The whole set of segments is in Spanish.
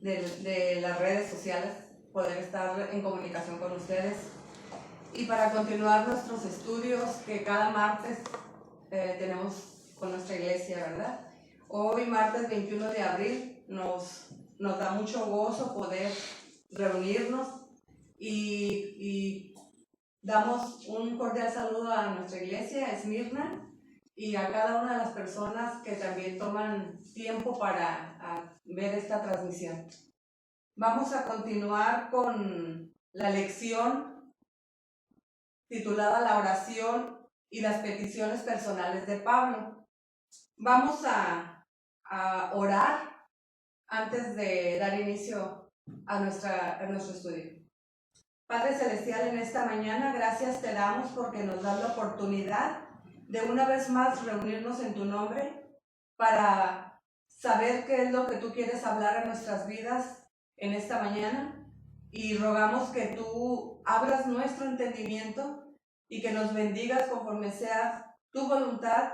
de las redes sociales, poder estar en comunicación con ustedes y para continuar nuestros estudios que cada martes tenemos con nuestra iglesia, ¿verdad? Hoy, martes 21 de abril, nos da mucho gozo poder reunirnos y damos un cordial saludo a nuestra iglesia, Esmirna, y a cada una de las personas que también toman tiempo para ver esta transmisión. Vamos a continuar con la lección titulada La oración y las peticiones personales de Pablo. Vamos a orar antes de dar inicio a nuestro estudio. Padre Celestial, en esta mañana, gracias te damos porque nos das la oportunidad de una vez más reunirnos en tu nombre para saber qué es lo que tú quieres hablar en nuestras vidas en esta mañana, y rogamos que tú abras nuestro entendimiento y que nos bendigas conforme sea tu voluntad,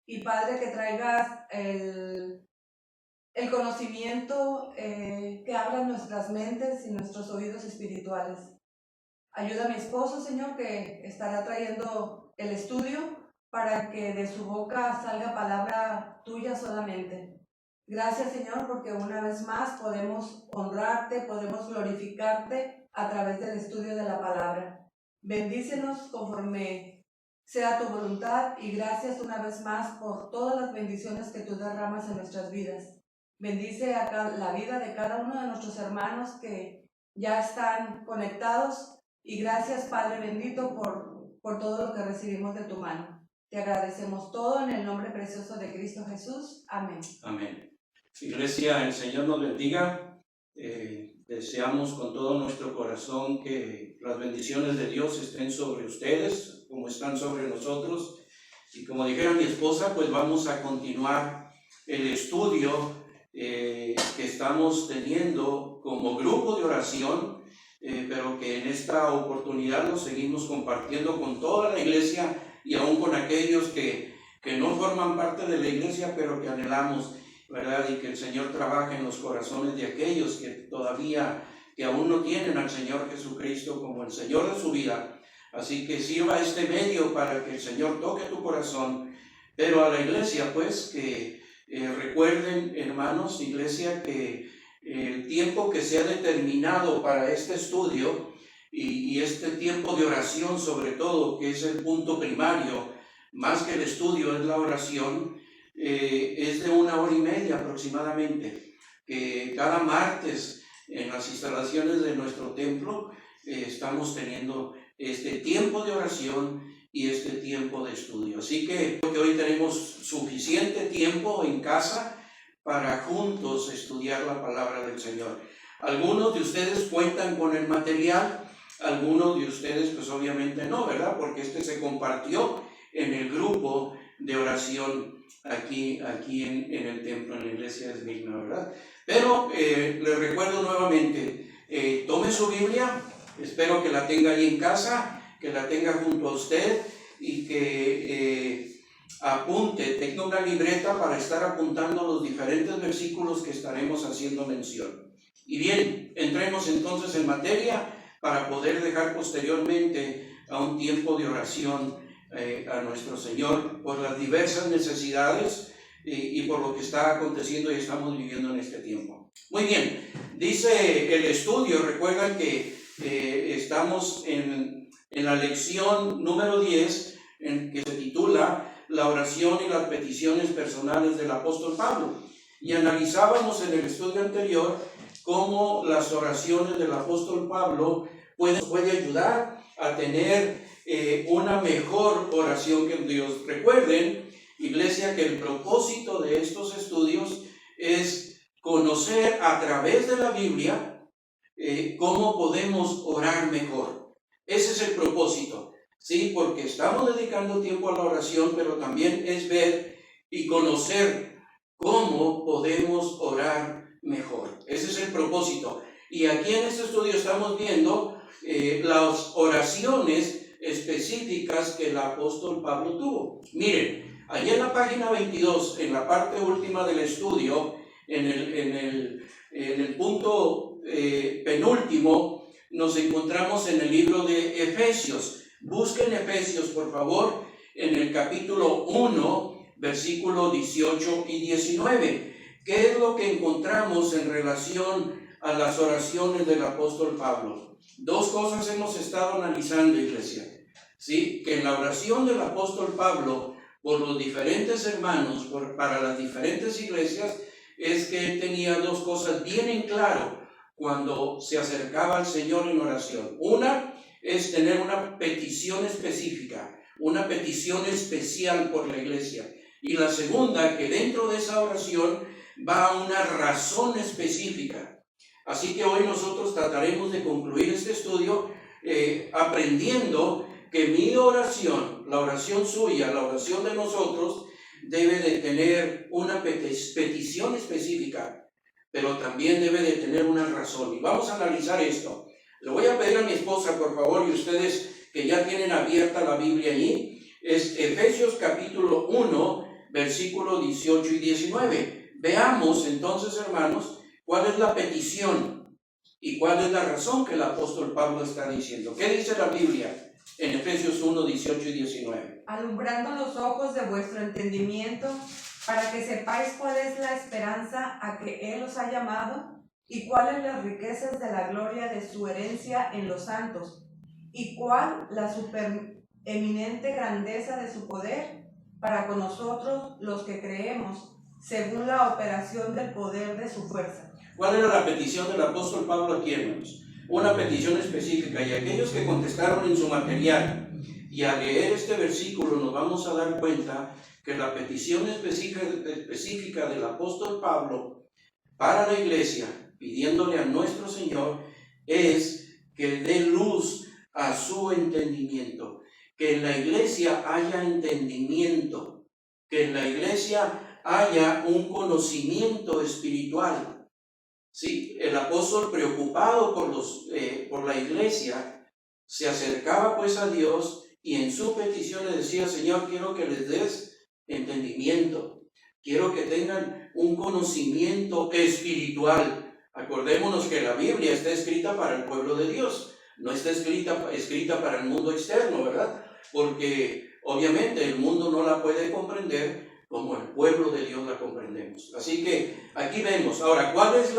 y Padre, que traigas el conocimiento que abra nuestras mentes y nuestros oídos espirituales. Ayuda a mi esposo, Señor, que estará trayendo el estudio, para que de su boca salga palabra tuya solamente. Gracias, Señor, porque una vez más podemos honrarte, podemos glorificarte a través del estudio de la palabra. Bendícenos conforme sea tu voluntad, y gracias una vez más por todas las bendiciones que tú derramas en nuestras vidas. Bendice la vida de cada uno de nuestros hermanos que ya están conectados. Y gracias, Padre bendito, por todo lo que recibimos de tu mano. Te agradecemos todo en el nombre precioso de Cristo Jesús. Amén. Amén. Iglesia, el Señor nos bendiga. Deseamos con todo nuestro corazón que las bendiciones de Dios estén sobre ustedes, como están sobre nosotros. Y como dijera mi esposa, pues vamos a continuar el estudio que estamos teniendo como grupo de oración, pero que en esta oportunidad lo seguimos compartiendo con toda la iglesia y aún con aquellos que no forman parte de la iglesia, pero que anhelamos, ¿verdad? Y que el Señor trabaje en los corazones de aquellos que aún no tienen al Señor Jesucristo como el Señor de su vida. Así que sirva este medio para que el Señor toque tu corazón. Pero a la iglesia, pues, que recuerden, hermanos, iglesia, que el tiempo que se ha determinado para este estudio y este tiempo de oración, sobre todo, que es el punto primario, más que el estudio es la oración, es de 1 hora y media aproximadamente, que cada martes en las instalaciones de nuestro templo estamos teniendo este tiempo de oración y este tiempo de estudio. Así que hoy tenemos suficiente tiempo en casa para juntos estudiar la palabra del Señor. Algunos de ustedes cuentan con el material, algunos de ustedes pues obviamente no, ¿verdad? Porque se compartió en el grupo de oración aquí en el templo, en la iglesia de Esmirna, ¿verdad? Pero les recuerdo nuevamente, tome su Biblia, espero que la tenga ahí en casa, que la tenga junto a usted y que apunte, tenga una libreta para estar apuntando los diferentes versículos que estaremos haciendo mención. Y bien, entremos entonces en materia para poder dejar posteriormente a un tiempo de oración a nuestro Señor por las diversas necesidades y por lo que está aconteciendo y estamos viviendo en este tiempo. Muy bien, dice el estudio, recuerdan que estamos en la lección número 10, en que se titula La oración y las peticiones personales del apóstol Pablo, y analizábamos en el estudio anterior cómo las oraciones del apóstol Pablo puede ayudar a tener una mejor oración que Dios. Recuerden, iglesia, que el propósito de estos estudios es conocer a través de la Biblia cómo podemos orar mejor. Ese es el propósito, ¿sí? Porque estamos dedicando tiempo a la oración, pero también es ver y conocer cómo podemos orar mejor. Ese es el propósito. Y aquí en este estudio estamos viendo las oraciones específicas que el apóstol Pablo tuvo. Miren, allí en la página 22, en la parte última del estudio, en el el punto penúltimo nos encontramos en el libro de Efesios. Busquen Efesios, por favor, en el capítulo 1, versículo 18 y 19. ¿Qué es lo que encontramos en relación a las oraciones del apóstol Pablo? Dos cosas hemos estado analizando, iglesia. ¿Sí? Que en la oración del apóstol Pablo por los diferentes hermanos, para las diferentes iglesias, es que él tenía dos cosas bien en claro cuando se acercaba al Señor en oración. Una es tener una petición específica, una petición especial por la iglesia. Y la segunda, que dentro de esa oración va una razón específica. Así que hoy nosotros trataremos de concluir este estudio aprendiendo que mi oración, la oración suya, la oración de nosotros, debe de tener una petición específica, pero también debe de tener una razón. Y vamos a analizar esto. Le voy a pedir a mi esposa, por favor, y ustedes que ya tienen abierta la Biblia allí, es Efesios capítulo 1, versículos 18 y 19. Veamos entonces, hermanos, cuál es la petición y cuál es la razón que el apóstol Pablo está diciendo. ¿Qué dice la Biblia en Efesios 1, 18 y 19? Alumbrando los ojos de vuestro entendimiento, para que sepáis cuál es la esperanza a que Él os ha llamado, y cuáles las riquezas de la gloria de su herencia en los santos, y cuál la supereminente grandeza de su poder para con nosotros los que creemos, según la operación del poder de su fuerza. ¿Cuál era la petición del apóstol Pablo aquí, hermanos? Una petición específica, y aquellos que contestaron en su material, y al leer este versículo nos vamos a dar cuenta que la petición específica del apóstol Pablo para la iglesia, pidiéndole a nuestro Señor, es que dé luz a su entendimiento, que en la iglesia haya entendimiento, que en la iglesia haya un conocimiento espiritual. Sí, el apóstol, preocupado por la iglesia, se acercaba pues a Dios y en su petición le decía: Señor, quiero que les des entendimiento, quiero que tengan un conocimiento espiritual. Acordémonos que la Biblia está escrita para el pueblo de Dios, no está escrita para el mundo externo, ¿verdad? Porque obviamente el mundo no la puede comprender como el pueblo de Dios la comprendemos. Así que aquí vemos. Ahora, ¿cuál es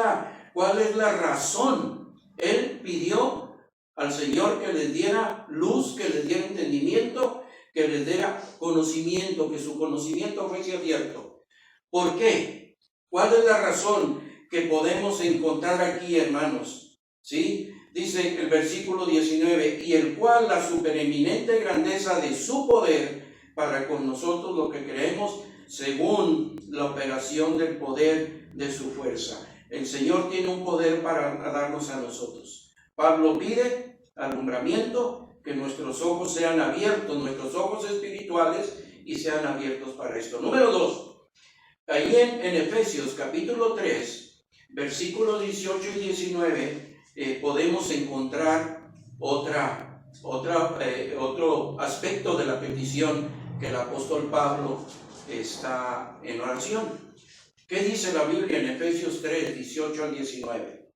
la razón? Él pidió al Señor que les diera luz, que les diera entendimiento, que les diera conocimiento, que su conocimiento fuese abierto. ¿Por qué? ¿Cuál es la razón que podemos encontrar aquí, hermanos? ¿Sí? Dice el versículo 19, y el cual la supereminente grandeza de su poder para con nosotros lo que creemos, según la operación del poder de su fuerza. El Señor tiene un poder para darnos a nosotros. Pablo pide alumbramiento, que nuestros ojos sean abiertos, nuestros ojos espirituales, y sean abiertos para esto. Número 2, ahí en Efesios capítulo 3, versículos 18 y 19, podemos encontrar otro aspecto de la petición que el apóstol Pablo está en oración. ¿Qué dice la Biblia en Efesios 3, 18 al 19?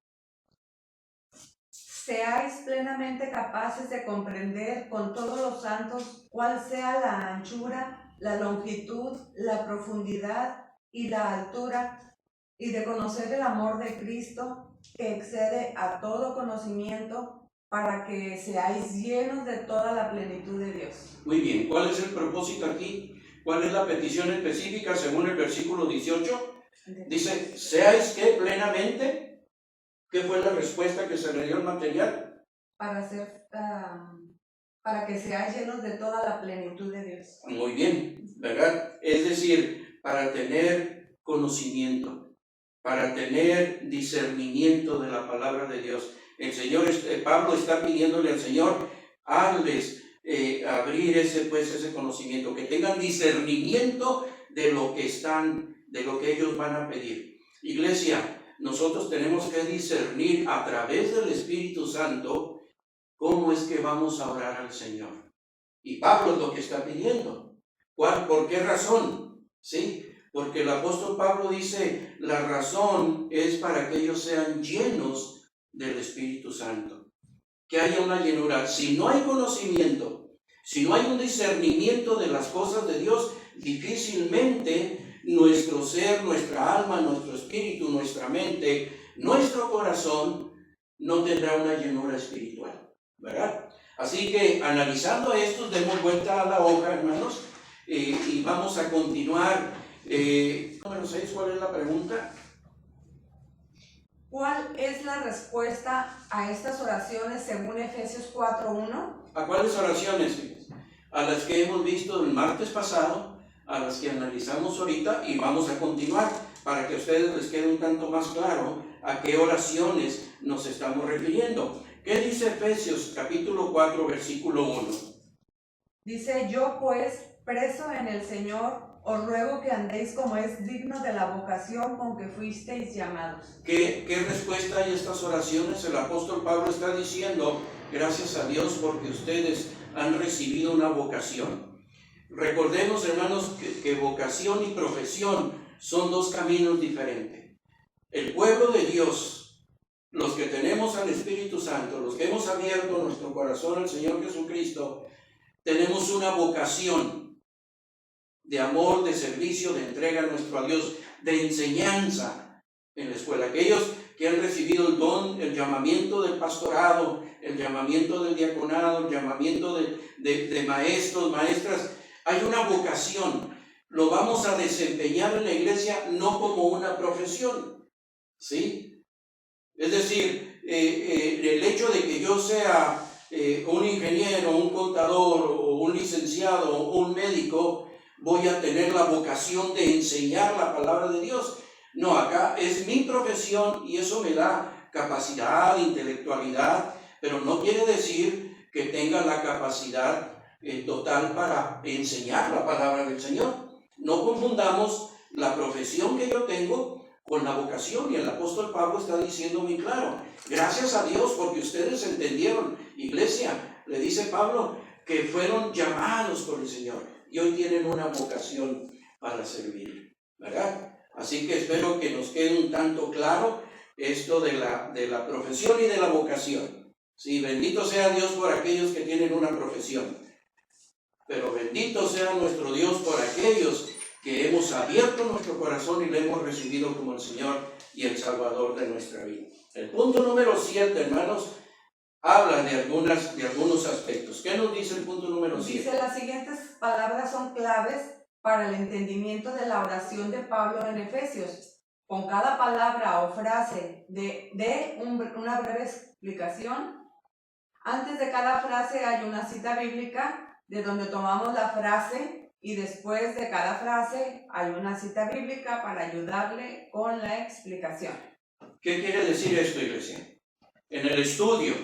Seáis plenamente capaces de comprender con todos los santos cuál sea la anchura, la longitud, la profundidad y la altura, y de conocer el amor de Cristo, que excede a todo conocimiento, para que seáis llenos de toda la plenitud de Dios. Muy bien, ¿cuál es el propósito aquí? ¿Cuál es la petición específica según el versículo 18? Dice, ¿seáis qué plenamente? ¿Qué fue la respuesta que se le dio al material? Para que seáis llenos de toda la plenitud de Dios. Muy bien, ¿verdad? Es decir, para tener conocimiento, para tener discernimiento de la palabra de Dios. El Señor, Pablo está pidiéndole al Señor, hazles abrir ese conocimiento, que tengan discernimiento de lo que ellos van a pedir. Iglesia, nosotros tenemos que discernir a través del Espíritu Santo cómo es que vamos a orar al Señor. Y Pablo es lo que está pidiendo. ¿Por qué razón? ¿Sí? porque el apóstol Pablo dice, la razón es para que ellos sean llenos del Espíritu Santo, que haya una llenura. Si no hay conocimiento, si no hay un discernimiento de las cosas de Dios, difícilmente nuestro ser, nuestra alma, nuestro espíritu, nuestra mente, nuestro corazón no tendrá una llenura espiritual, ¿verdad? Así que analizando esto, demos vuelta a la hoja, hermanos, y vamos a continuar. Número 6, ¿cuál es la pregunta? ¿Cuál es la respuesta a estas oraciones según Efesios 4:1? ¿A cuáles oraciones? A las que hemos visto el martes pasado, a las que analizamos ahorita, y vamos a continuar para que a ustedes les quede un tanto más claro a qué oraciones nos estamos refiriendo. ¿Qué dice Efesios capítulo 4, versículo 1? Dice, yo pues, preso en el Señor, os ruego que andéis como es digno de la vocación con que fuisteis llamados. ¿Qué respuesta hay a estas oraciones? El apóstol Pablo está diciendo, gracias a Dios porque ustedes han recibido una vocación. Recordemos, hermanos, que vocación y profesión son dos caminos diferentes. El pueblo de Dios, los que tenemos al Espíritu Santo, los que hemos abierto nuestro corazón al Señor Jesucristo, tenemos una vocación de amor, de servicio, de entrega a nuestro Dios, de enseñanza en la escuela. Aquellos que han recibido el don, el llamamiento del pastorado, el llamamiento del diaconado, el llamamiento de maestros, maestras, hay una vocación. Lo vamos a desempeñar en la iglesia no como una profesión, ¿sí? Es decir, el hecho de que yo sea un ingeniero, un contador, o un licenciado, o un médico, voy a tener la vocación de enseñar la palabra de Dios. No, acá es mi profesión y eso me da capacidad, intelectualidad, pero no quiere decir que tenga la capacidad total para enseñar la palabra del Señor. No confundamos la profesión que yo tengo con la vocación, y el apóstol Pablo está diciendo muy claro, gracias a Dios porque ustedes entendieron, iglesia, le dice Pablo, que fueron llamados por el Señor y hoy tienen una vocación para servir, ¿verdad? Así que espero que nos quede un tanto claro esto de la profesión y de la vocación. Sí, bendito sea Dios por aquellos que tienen una profesión, pero bendito sea nuestro Dios por aquellos que hemos abierto nuestro corazón y le hemos recibido como el Señor y el Salvador de nuestra vida. El punto número 7, hermanos, habla de algunos aspectos. ¿Qué nos dice el punto número 7? Dice, las siguientes palabras son claves para el entendimiento de la oración de Pablo en Efesios. Con cada palabra o frase de una breve explicación. Antes de cada frase hay una cita bíblica de donde tomamos la frase, y después de cada frase hay una cita bíblica para ayudarle con la explicación. ¿Qué quiere decir esto, iglesia? En el estudio,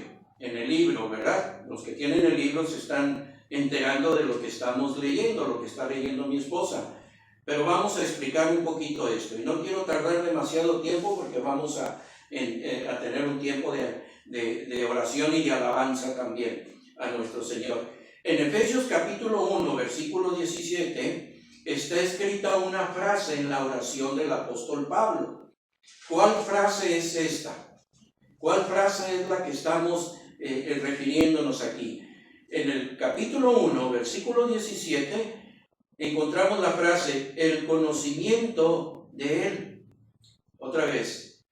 en el libro, ¿verdad? Los que tienen el libro se están enterando de lo que estamos leyendo, lo que está leyendo mi esposa. Pero vamos a explicar un poquito esto. Y no quiero tardar demasiado tiempo porque vamos a tener un tiempo de oración y de alabanza también a nuestro Señor. En Efesios capítulo 1, versículo 17, está escrita una frase en la oración del apóstol Pablo. ¿Cuál frase es esta? ¿Cuál frase es la que estamos refiriéndonos aquí? En el capítulo 1, versículo 17, encontramos la frase, el conocimiento de Él. Otra vez,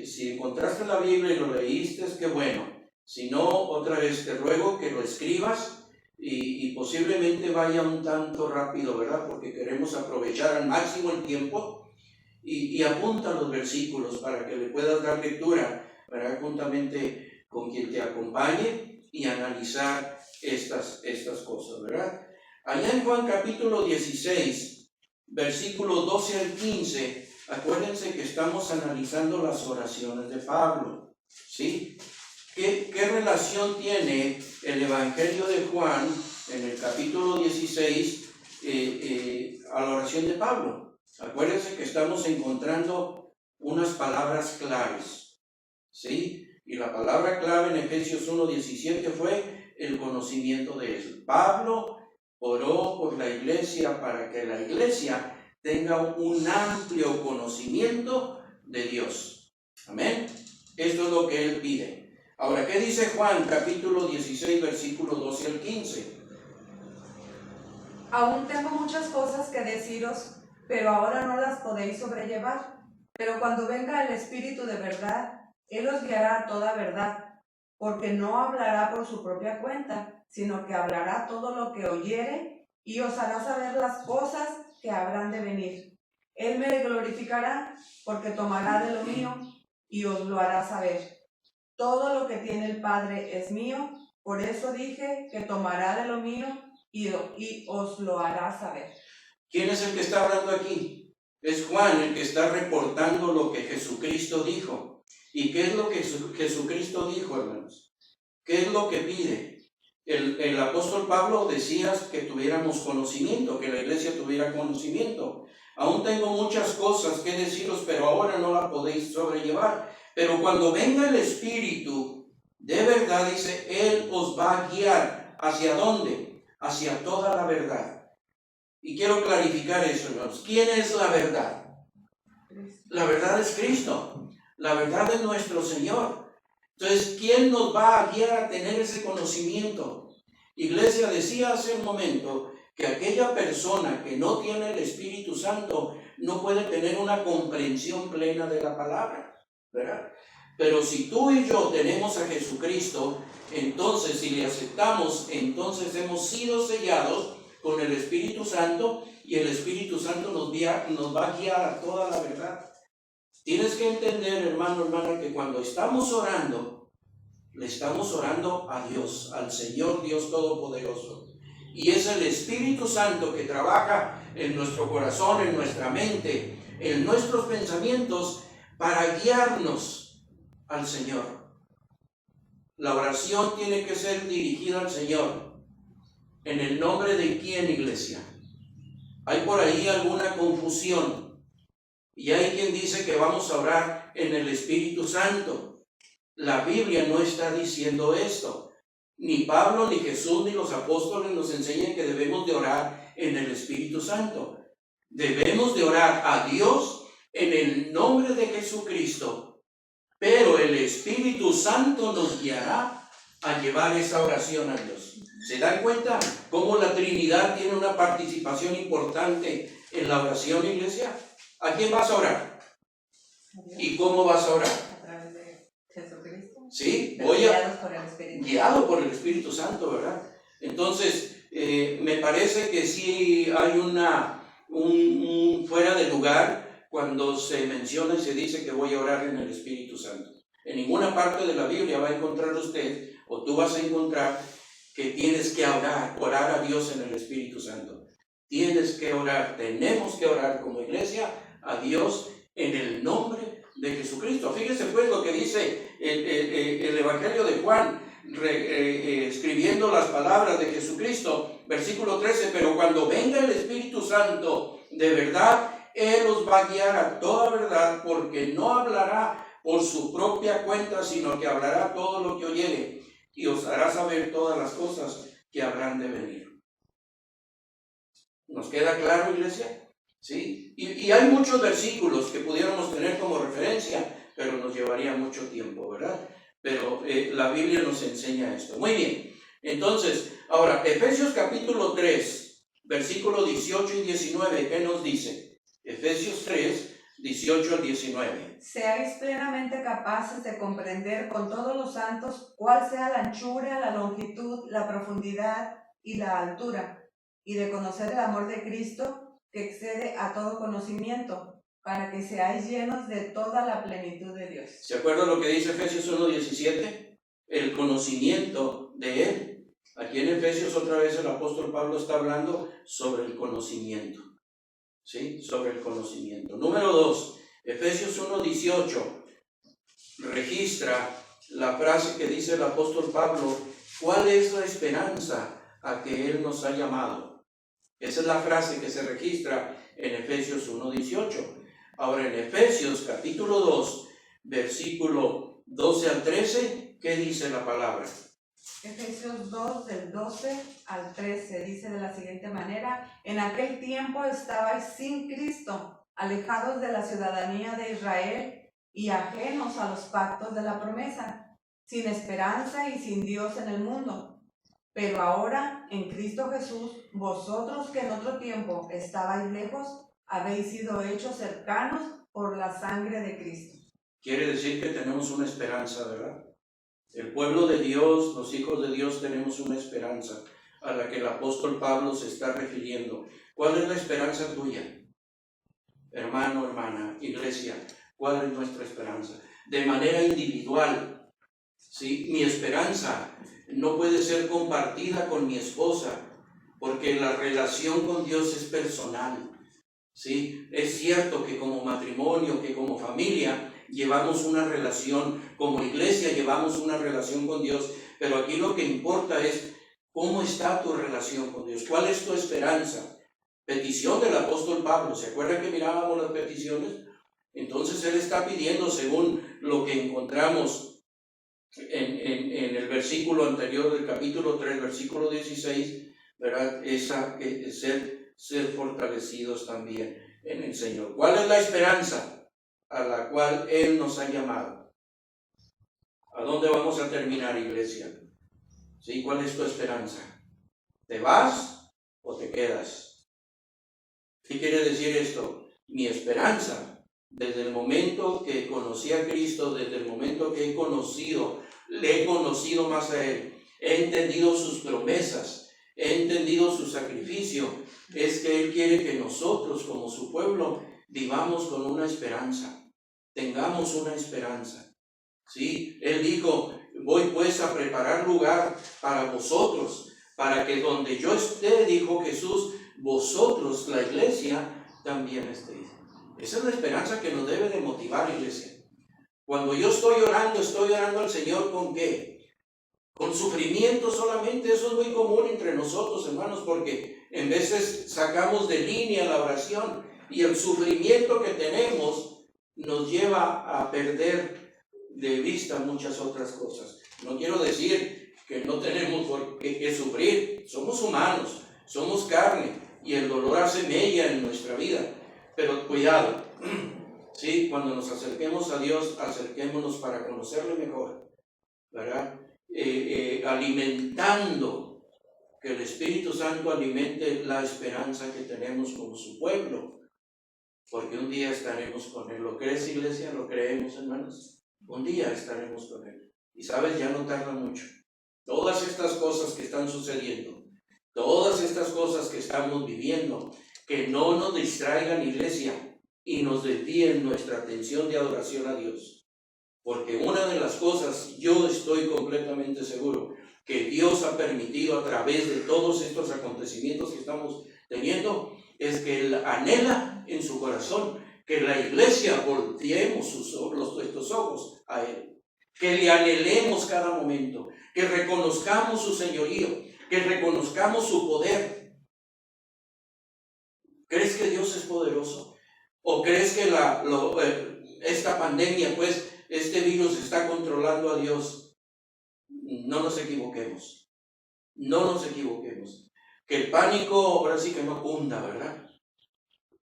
si encontraste la Biblia y lo leíste, qué bueno. Si no, otra vez te ruego que lo escribas y posiblemente vaya un tanto rápido, ¿verdad? Porque queremos aprovechar al máximo el tiempo y apunta los versículos para que le puedas dar lectura, ¿verdad? Juntamente con quien te acompañe y analizar estas cosas, ¿verdad? Allá en Juan capítulo 16, versículos 12 al 15, acuérdense que estamos analizando las oraciones de Pablo, ¿sí? ¿Qué relación tiene el Evangelio de Juan en el capítulo 16 a la oración de Pablo? Acuérdense que estamos encontrando unas palabras claves, ¿sí? Y la palabra clave en Efesios 1:17 fue el conocimiento de eso. Pablo oró por la iglesia para que la iglesia tenga un amplio conocimiento de Dios. Amén. Esto es lo que Él pide. Ahora, ¿qué dice Juan capítulo 16, versículo 12 al 15? Aún tengo muchas cosas que deciros, pero ahora no las podéis sobrellevar. Pero cuando venga el Espíritu de verdad, Él os guiará a toda verdad, porque no hablará por su propia cuenta, sino que hablará todo lo que oyere y os hará saber las cosas que habrán de venir. Él me glorificará, porque tomará de lo mío y os lo hará saber. Todo lo que tiene el Padre es mío, por eso dije que tomará de lo mío y os lo hará saber. ¿Quién es el que está hablando aquí? Es Juan el que está reportando lo que Jesucristo dijo. ¿Y qué es lo que Jesucristo dijo, hermanos? ¿Qué es lo que pide? El apóstol Pablo decía que tuviéramos conocimiento, que la iglesia tuviera conocimiento. Aún tengo muchas cosas que deciros, pero ahora no la podéis sobrellevar. Pero cuando venga el Espíritu, de verdad, dice, Él os va a guiar. ¿Hacia dónde? Hacia toda la verdad. Y quiero clarificar eso, hermanos. ¿Quién es la verdad? La verdad es Cristo. La verdad es nuestro Señor. Entonces, ¿quién nos va a guiar a tener ese conocimiento? Iglesia, decía hace un momento que aquella persona que no tiene el Espíritu Santo no puede tener una comprensión plena de la palabra, ¿verdad? Pero si tú y yo tenemos a Jesucristo, entonces si le aceptamos, entonces hemos sido sellados con el Espíritu Santo y el Espíritu Santo nos va a guiar a toda la verdad. Tienes que entender, hermano, hermana, que cuando estamos orando, le estamos orando a Dios, al Señor Dios Todopoderoso. Y es el Espíritu Santo que trabaja en nuestro corazón, en nuestra mente, en nuestros pensamientos, para guiarnos al Señor. La oración tiene que ser dirigida al Señor. ¿En el nombre de quién, iglesia? Hay por ahí alguna confusión. Y hay quien dice que vamos a orar en el Espíritu Santo. La Biblia no está diciendo esto. Ni Pablo, ni Jesús, ni los apóstoles nos enseñan que debemos de orar en el Espíritu Santo. Debemos de orar a Dios en el nombre de Jesucristo. Pero el Espíritu Santo nos guiará a llevar esa oración a Dios. ¿Se dan cuenta cómo la Trinidad tiene una participación importante en la oración, iglesia? ¿A quién vas a orar? ¿Y cómo vas a orar? A través de Jesucristo. Sí, guiados por el Espíritu Santo, ¿verdad? Entonces, me parece que sí hay un fuera de lugar cuando se menciona y se dice que voy a orar en el Espíritu Santo. En ninguna parte de la Biblia va a encontrar usted, o tú vas a encontrar, que tienes que orar a Dios en el Espíritu Santo. Tienes que orar, tenemos que orar como iglesia a Dios en el nombre de Jesucristo. Fíjese pues lo que dice el Evangelio de Juan, escribiendo las palabras de Jesucristo, versículo 13, pero cuando venga el Espíritu Santo de verdad, Él os va a guiar a toda verdad, porque no hablará por su propia cuenta, sino que hablará todo lo que oyere y os hará saber todas las cosas que habrán de venir. ¿Nos queda claro, iglesia? ¿Sí? Y hay muchos versículos que pudiéramos tener como referencia, pero nos llevaría mucho tiempo, ¿verdad? Pero la Biblia nos enseña esto. Muy bien. Entonces, ahora, Efesios capítulo 3, versículos 18 y 19, ¿qué nos dice? Efesios 3, 18 al 19. Seáis plenamente capaces de comprender con todos los santos cuál sea la anchura, la longitud, la profundidad y la altura, y de conocer el amor de Cristo que excede a todo conocimiento, para que seáis llenos de toda la plenitud de Dios. ¿Se acuerdan lo que dice Efesios 1:17? El conocimiento de Él. Aquí en Efesios otra vez el apóstol Pablo está hablando sobre el conocimiento. ¿Sí? Sobre el conocimiento. Número 2, Efesios 1:18 registra la frase que dice el apóstol Pablo: ¿cuál es la esperanza a que Él nos ha llamado? Esa es la frase que se registra en Efesios 1:18. Ahora en Efesios capítulo 2, versículo 12 al 13, ¿qué dice la palabra? Efesios 2, del 12 al 13, dice de la siguiente manera: en aquel tiempo estabais sin Cristo, alejados de la ciudadanía de Israel y ajenos a los pactos de la promesa, sin esperanza y sin Dios en el mundo. Pero ahora, en Cristo Jesús, vosotros que en otro tiempo estabais lejos, habéis sido hechos cercanos por la sangre de Cristo. Quiere decir que tenemos una esperanza, ¿verdad? El pueblo de Dios, los hijos de Dios, tenemos una esperanza a la que el apóstol Pablo se está refiriendo. ¿Cuál es la esperanza tuya? Hermano, hermana, iglesia, ¿cuál es nuestra esperanza? De manera individual, ¿sí? Mi esperanza no puede ser compartida con mi esposa, porque la relación con Dios es personal, ¿sí? Es cierto que como matrimonio, que como familia, llevamos una relación, como iglesia llevamos una relación con Dios, pero aquí lo que importa es cómo está tu relación con Dios, cuál es tu esperanza. Petición del apóstol Pablo, ¿se acuerdan que mirábamos las peticiones? Entonces él está pidiendo, según lo que encontramos en el versículo anterior del capítulo 3, versículo 16, ¿verdad? Ser fortalecidos también en el Señor. ¿Cuál es la esperanza a la cual Él nos ha llamado? ¿A dónde vamos a terminar, iglesia? ¿Sí? ¿Cuál es tu esperanza? ¿Te vas o te quedas? ¿Qué quiere decir esto? Mi esperanza, desde el momento que conocí a Cristo, desde el momento que le he conocido más a Él, he entendido sus promesas, he entendido su sacrificio, es que Él quiere que nosotros, como su pueblo, vivamos con una esperanza, tengamos una esperanza. ¿Sí? Él dijo: voy pues a preparar lugar para vosotros, para que donde yo esté, dijo Jesús, vosotros, la iglesia, también estéis. Esa es la esperanza que nos debe de motivar, iglesia. Cuando yo estoy orando al Señor, ¿con qué? Con sufrimiento solamente. Eso es muy común entre nosotros, hermanos, porque en veces sacamos de línea la oración y el sufrimiento que tenemos nos lleva a perder de vista muchas otras cosas. No quiero decir que no tenemos por qué sufrir. Somos humanos, somos carne y el dolor hace mella en nuestra vida. Pero cuidado, ¿sí? Cuando nos acerquemos a Dios, acerquémonos para conocerle mejor, ¿verdad? Alimentando, que el Espíritu Santo alimente la esperanza que tenemos como su pueblo, porque un día estaremos con Él. ¿Lo crees, iglesia? ¿Lo creemos, hermanos? Un día estaremos con Él. Y sabes, ya no tarda mucho. Todas estas cosas que están sucediendo, todas estas cosas que estamos viviendo, que no nos distraigan, iglesia, y nos desvíen nuestra atención de adoración a Dios. Porque una de las cosas, yo estoy completamente seguro, que Dios ha permitido a través de todos estos acontecimientos que estamos teniendo, es que Él anhela en su corazón que la iglesia volteemos nuestros ojos a Él, que le anhelemos cada momento, que reconozcamos su señorío, que reconozcamos su poder. ¿Crees que Dios es poderoso? ¿O crees que esta pandemia, pues, este virus está controlando a Dios? No nos equivoquemos. No nos equivoquemos. Que el pánico ahora sí que no cunda, ¿verdad?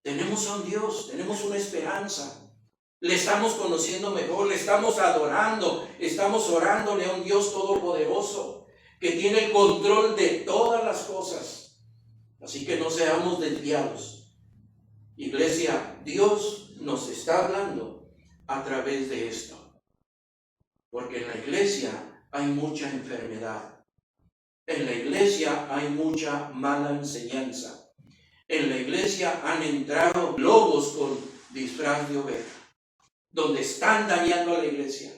Tenemos a un Dios, tenemos una esperanza. Le estamos conociendo mejor, le estamos adorando, estamos orándole a un Dios todopoderoso que tiene el control de todas las cosas. Así que no seamos desviados. Iglesia, Dios nos está hablando a través de esto. Porque en la iglesia hay mucha enfermedad. En la iglesia hay mucha mala enseñanza. En la iglesia han entrado lobos con disfraz de oveja, donde están dañando a la iglesia.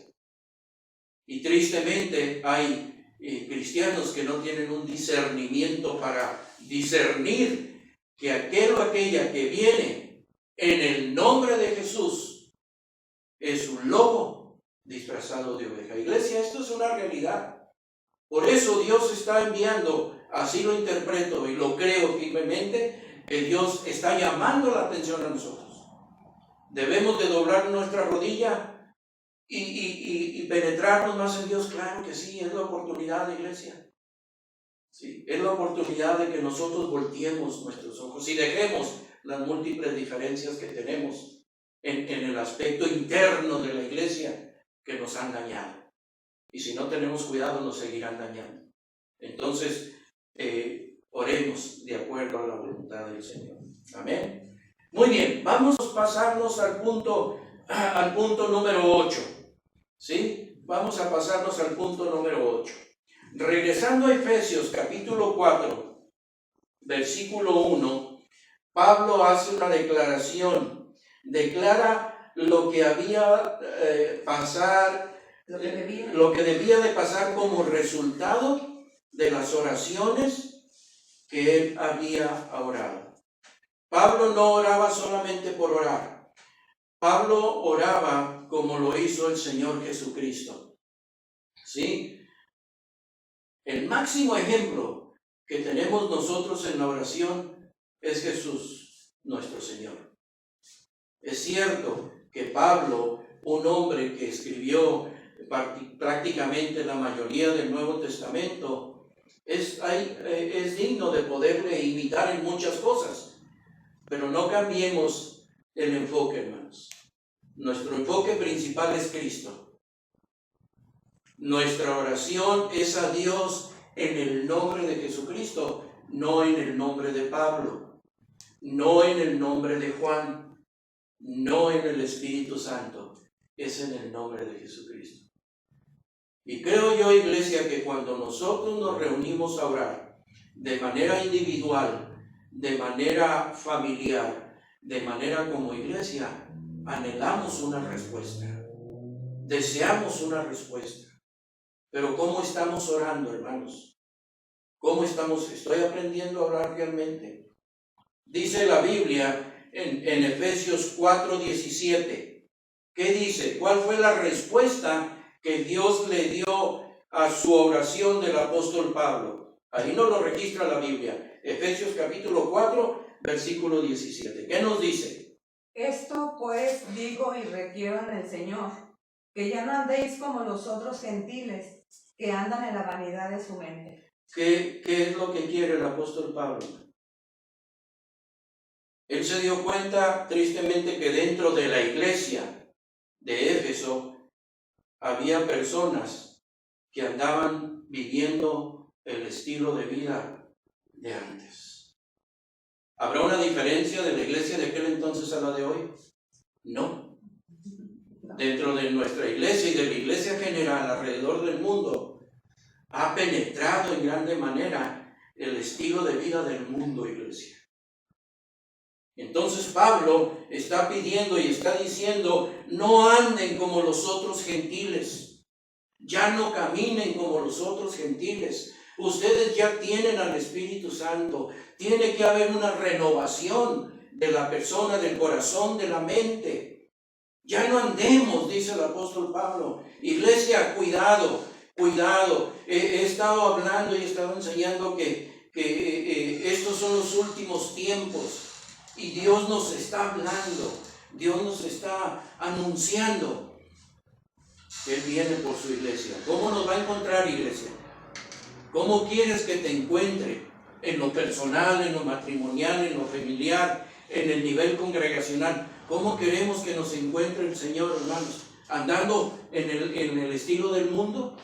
Y tristemente hay cristianos que no tienen un discernimiento para discernir que aquel o aquella que viene en el nombre de Jesús es un lobo disfrazado de oveja. Iglesia, esto es una realidad. Por eso Dios está enviando, así lo interpreto y lo creo firmemente, que Dios está llamando la atención a nosotros. Debemos de doblar nuestra rodilla y penetrarnos más en Dios? Claro que sí, es la oportunidad de iglesia. Sí, es la oportunidad de que nosotros volteemos nuestros ojos y dejemos las múltiples diferencias que tenemos en el aspecto interno de la iglesia que nos han dañado. Y si no tenemos cuidado, nos seguirán dañando. Entonces, oremos de acuerdo a la voluntad del Señor. Amén. Muy bien, vamos a pasarnos al punto número 8. ¿Sí? Vamos a pasarnos al punto número 8. Regresando a Efesios capítulo 4, versículo 1, Pablo hace una declaración. Declara lo que había lo que debía de pasar como resultado de las oraciones que él había orado. Pablo no oraba solamente por orar. Pablo oraba como lo hizo el Señor Jesucristo. ¿Sí? El máximo ejemplo que tenemos nosotros en la oración es Jesús, nuestro Señor. Es cierto que Pablo, un hombre que escribió prácticamente la mayoría del Nuevo Testamento, es digno de poderle imitar en muchas cosas, pero no cambiemos el enfoque, hermanos. Nuestro enfoque principal es Cristo. Nuestra oración es a Dios en el nombre de Jesucristo, no en el nombre de Pablo, no en el nombre de Juan, no en el Espíritu Santo, es en el nombre de Jesucristo. Y creo yo, iglesia, que cuando nosotros nos reunimos a orar de manera individual, de manera familiar, de manera como iglesia, anhelamos una respuesta, deseamos una respuesta. Pero ¿cómo estamos orando, hermanos? ¿Cómo estamos? ¿Estoy aprendiendo a orar realmente? Dice la Biblia en Efesios 4:17. ¿Qué dice? ¿Cuál fue la respuesta que Dios le dio a su oración del apóstol Pablo? Ahí nos lo registra la Biblia. Efesios capítulo 4, versículo 17. ¿Qué nos dice? Esto pues digo y requiero en el Señor, que ya no andéis como los otros gentiles, que andan en la vanidad de su mente. ¿Qué es lo que quiere el apóstol Pablo? Él se dio cuenta tristemente que dentro de la iglesia de Éfeso había personas que andaban viviendo el estilo de vida de antes. ¿Habrá una diferencia de la iglesia de aquel entonces a la de hoy? No. Dentro de nuestra iglesia y de la iglesia general alrededor del mundo ha penetrado en grande manera el estilo de vida del mundo, iglesia. Entonces Pablo está pidiendo y está diciendo: no anden como los otros gentiles, ya no caminen como los otros gentiles. Ustedes ya tienen al Espíritu Santo, tiene que haber una renovación de la persona, del corazón, de la mente. Ya no andemos, dice el apóstol Pablo. Iglesia, cuidado, cuidado. He estado hablando y he estado enseñando que estos son los últimos tiempos. Y Dios nos está hablando, Dios nos está anunciando que Él viene por su iglesia. ¿Cómo nos va a encontrar, iglesia? ¿Cómo quieres que te encuentre? En lo personal, en lo matrimonial, en lo familiar, en el nivel congregacional. ¿Cómo queremos que nos encuentre el Señor, hermanos? ¿Andando en el estilo del mundo?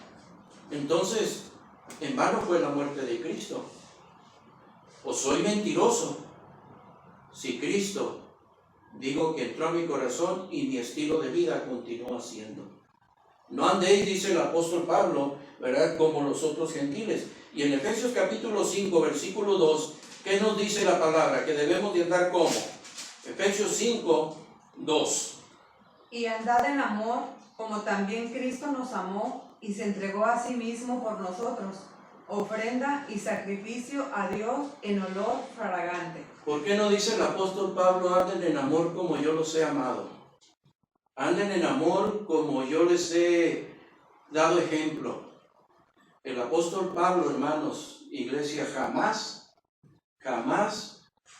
Entonces, en vano fue la muerte de Cristo. ¿O soy mentiroso? Si Cristo, digo que entró a mi corazón y mi estilo de vida continúa siendo. No andéis, dice el apóstol Pablo, ¿verdad?, como los otros gentiles. Y en Efesios capítulo 5, versículo 2, ¿qué nos dice la palabra? Que debemos de andar como. Efesios 5, 2. Y andad en amor, como también Cristo nos amó y se entregó a sí mismo por nosotros, ofrenda y sacrificio a Dios en olor fragante. ¿Por qué no dice el apóstol Pablo: anden en amor como yo los he amado? Anden en amor como yo les he dado ejemplo. El apóstol Pablo, hermanos, iglesia, jamás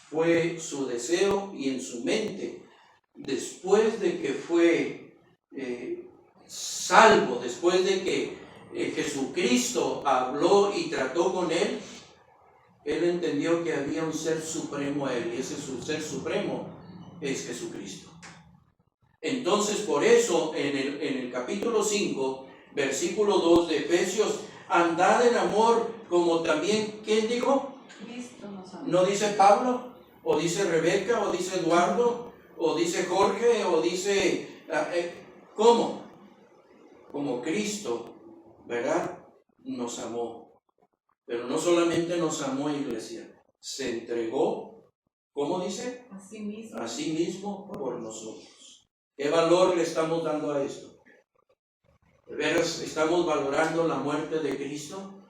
fue su deseo y en su mente, después de que fue salvo después de que Jesucristo habló y trató con él entendió que había un ser supremo a él, y ese ser supremo es Jesucristo. Entonces, por eso, en el capítulo 5, versículo 2 de Efesios, andad en amor como también, ¿quién dijo? Cristo nos amó. ¿No dice Pablo? ¿O dice Rebeca? ¿O dice Eduardo? ¿O dice Jorge? ¿O dice... ¿cómo? Como Cristo, ¿verdad? Nos amó. Pero no solamente nos amó, iglesia, se entregó, ¿cómo dice? A sí mismo por nosotros. ¿Qué valor le estamos dando a esto? ¿De veras estamos valorando la muerte de Cristo?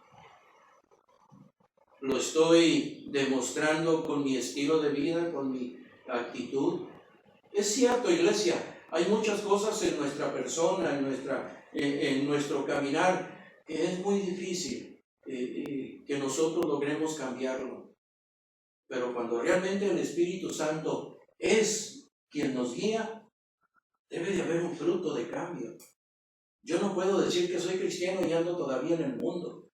¿Lo estoy demostrando con mi estilo de vida, con mi actitud? Es cierto, iglesia, hay muchas cosas en nuestra persona, en nuestro caminar, que es muy difícil que nosotros logremos cambiarlo. Pero cuando realmente el Espíritu Santo es quien nos guía, debe de haber un fruto de cambio. Yo no puedo decir que soy cristiano y ando todavía en el mundo.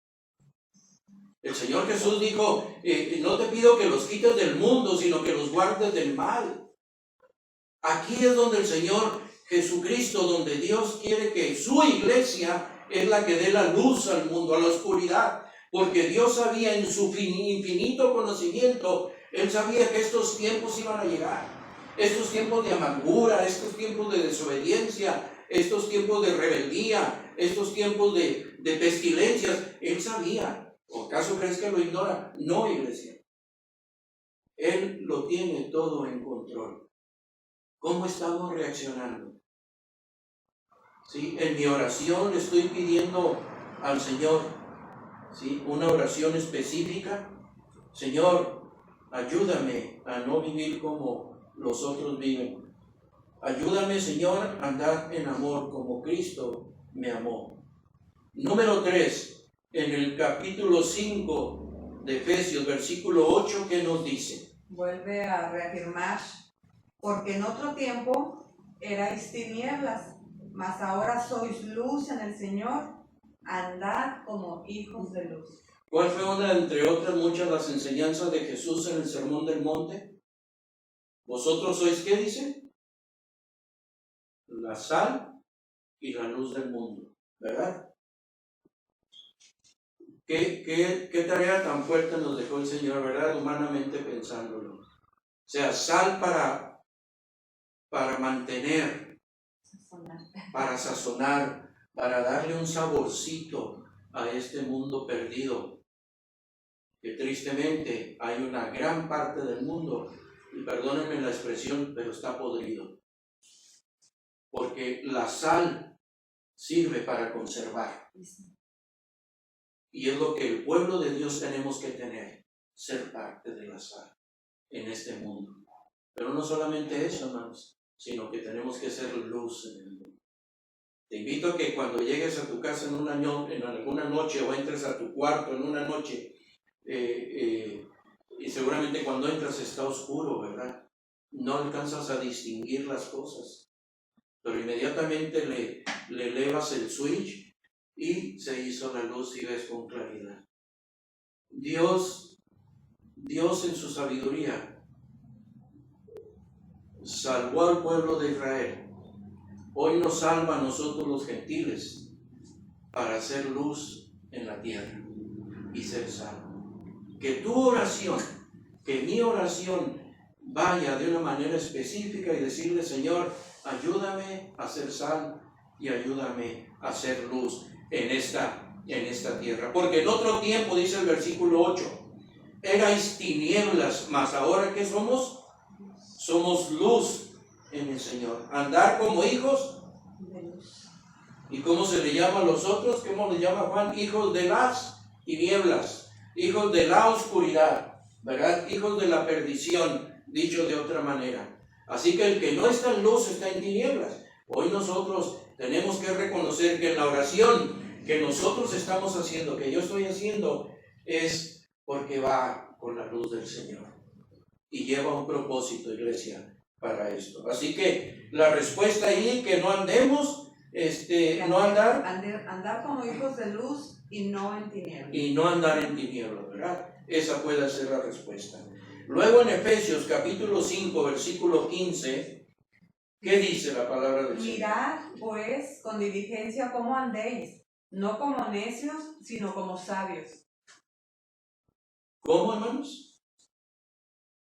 El Señor Jesús dijo, no te pido que los quites del mundo, sino que los guardes del mal. Aquí es donde el Señor Jesucristo, donde Dios quiere que su iglesia es la que dé la luz al mundo, a la oscuridad, porque Dios sabía en su infinito conocimiento, Él sabía que estos tiempos iban a llegar, estos tiempos de amargura, estos tiempos de desobediencia, estos tiempos de rebeldía, estos tiempos de pestilencias. Él sabía. ¿O acaso crees que lo ignora? No, iglesia. Él lo tiene todo en control. ¿Cómo estamos reaccionando? ¿Sí? En mi oración le estoy pidiendo al Señor, ¿sí?, una oración específica. Señor, ayúdame a no vivir como los otros viven. Ayúdame, Señor, a andar en amor como Cristo me amó. Número 3, en el capítulo 5 de Efesios, versículo 8, ¿qué nos dice? Vuelve a reafirmar, porque en otro tiempo erais tinieblas, mas ahora sois luz en el Señor, andad como hijos de luz. ¿Cuál fue una, entre otras muchas, las enseñanzas de Jesús en el Sermón del Monte? Vosotros sois, ¿qué dice? La sal y la luz del mundo, ¿verdad? ¿Qué tarea tan fuerte nos dejó el Señor, ¿verdad? Humanamente pensándolo. O sea, sal para mantener, para sazonar, para darle un saborcito a este mundo perdido, que tristemente hay una gran parte del mundo, y perdónenme la expresión, pero está podrido, porque la sal sirve para conservar, y es lo que el pueblo de Dios tenemos que tener, ser parte de la sal en este mundo. Pero no solamente eso, hermanos, sino que tenemos que ser luz en el mundo. Te invito a que cuando llegues a tu casa en alguna noche, o entres a tu cuarto en una noche, y seguramente cuando entras está oscuro, ¿verdad? No alcanzas a distinguir las cosas, pero inmediatamente le elevas el switch y se hizo la luz y ves con claridad. Dios en su sabiduría salvó al pueblo de Israel. Hoy nos salva a nosotros los gentiles para hacer luz en la tierra y ser salvo. Que tu oración, que mi oración vaya de una manera específica y decirle, Señor, ayúdame a ser sal y ayúdame a hacer luz en esta tierra. Porque en otro tiempo, dice el versículo 8, erais tinieblas, mas ahora ¿qué somos? Somos luz en el Señor. Andar como hijos de luz. ¿Y cómo se le llama a los otros? ¿Cómo le llama Juan? Hijos de las tinieblas, hijos de la oscuridad, ¿verdad? Hijos de la perdición, dicho de otra manera. Así que el que no está en luz está en tinieblas. Hoy nosotros tenemos que reconocer que la oración que nosotros estamos haciendo, que yo estoy haciendo, es porque va con la luz del Señor. Y lleva un propósito, iglesia, para esto. Así que la respuesta ahí, que no andemos no andar andar como hijos de luz y no en tinieblas. Y no andar en tinieblas, ¿verdad? Esa puede ser la respuesta. Luego en Efesios capítulo 5, versículo 15, ¿qué dice la palabra del Señor? Mirad, pues, con diligencia cómo andéis, no como necios, sino como sabios. ¿Cómo, hermanos?